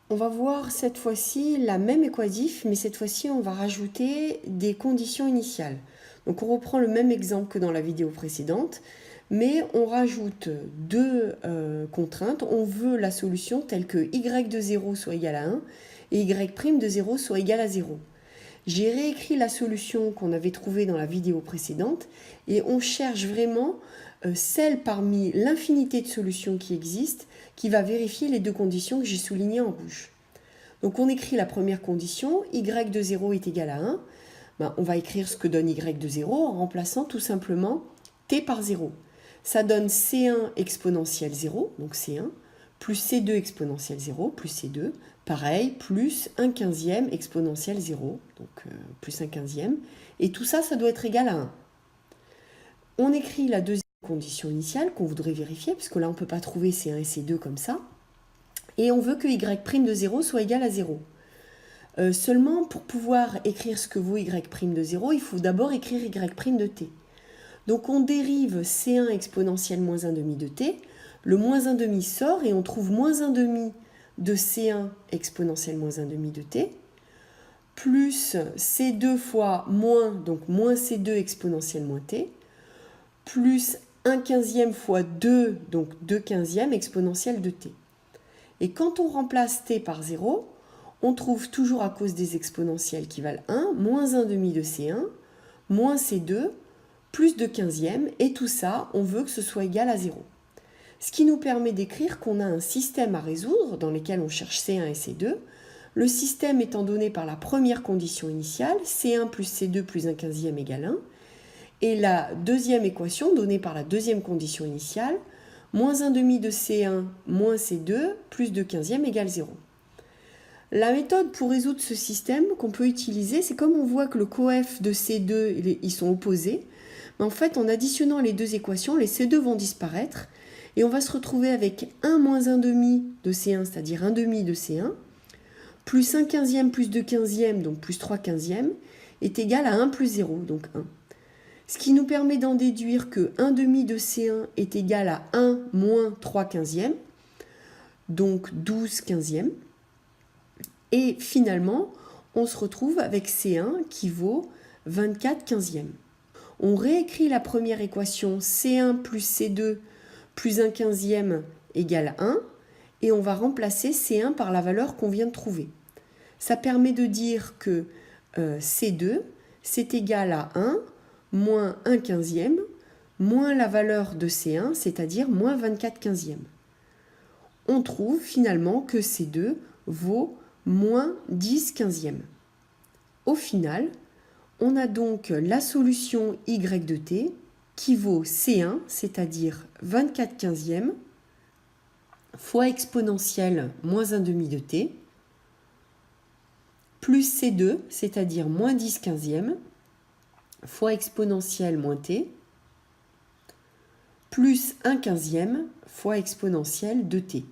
On va voir cette fois-ci la même équatif, mais cette fois-ci on va rajouter des conditions initiales. Donc on reprend le même exemple que dans la vidéo précédente, mais on rajoute deux contraintes. On veut la solution telle que y de 0 soit égal à 1 et y' de 0 soit égal à 0. J'ai réécrit la solution qu'on avait trouvée dans la vidéo précédente et on cherche vraiment celle parmi l'infinité de solutions qui existent qui va vérifier les deux conditions que j'ai soulignées en rouge. Donc on écrit la première condition, y de 0 est égal à 1. Ben, on va écrire ce que donne y de 0 en remplaçant tout simplement t par 0. Ça donne c1 exponentielle 0, donc c1, plus c2 exponentielle 0, plus c2, pareil, plus 1/15 exponentielle 0, donc plus 1/15. Et tout ça, ça doit être égal à 1. On écrit la deuxième condition initiale qu'on voudrait vérifier, parce que là, on ne peut pas trouver C1 et C2 comme ça. Et on veut que y' de 0 soit égal à 0. Seulement, pour pouvoir écrire ce que vaut y' de 0, il faut d'abord écrire y' de t. Donc on dérive C1 exponentielle moins 1/2 de t. Le moins 1/2 sort et on trouve moins 1/2 de C1 exponentielle moins 1/2 de t, plus C2 fois moins, donc moins C2 exponentielle moins t, plus 1/15 fois 2, donc 2/15 exponentielle de t. Et quand on remplace t par 0, on trouve toujours à cause des exponentielles qui valent 1, moins 1/2 de C1, moins C2, plus 2/15, et tout ça, on veut que ce soit égal à 0. Ce qui nous permet d'écrire qu'on a un système à résoudre dans lequel on cherche C1 et C2, le système étant donné par la première condition initiale, C1 plus C2 plus 1/15 égale 1, et la deuxième équation donnée par la deuxième condition initiale, moins 1/2 de C1 moins C2 plus 2/15 égale 0. La méthode pour résoudre ce système qu'on peut utiliser, c'est comme on voit que le coef de C2, ils sont opposés, mais en fait en additionnant les deux équations, les C2 vont disparaître et on va se retrouver avec 1 moins 1/2 de C1, c'est-à-dire 1/2 de C1, plus 1/15 plus 2/15, donc plus 3/15, est égal à 1 plus 0, donc 1. Ce qui nous permet d'en déduire que 1/2 de C1 est égal à 1 moins 3/15, donc 12/15. Et finalement, on se retrouve avec C1 qui vaut 24/15. On réécrit la première équation C1 plus C2 plus 1/15 égale 1 et on va remplacer C1 par la valeur qu'on vient de trouver. Ça permet de dire que C2 c'est égal à 1 moins 1/15 moins la valeur de C1, c'est-à-dire moins 24/15. On trouve finalement que C2 vaut moins 10/15. Au final, on a donc la solution y de t qui vaut C1, c'est-à-dire 24/15 fois exponentielle moins 1/2 de t, plus C2, c'est-à-dire moins 10/15 fois exponentielle moins t, plus 1/15 fois exponentielle de t.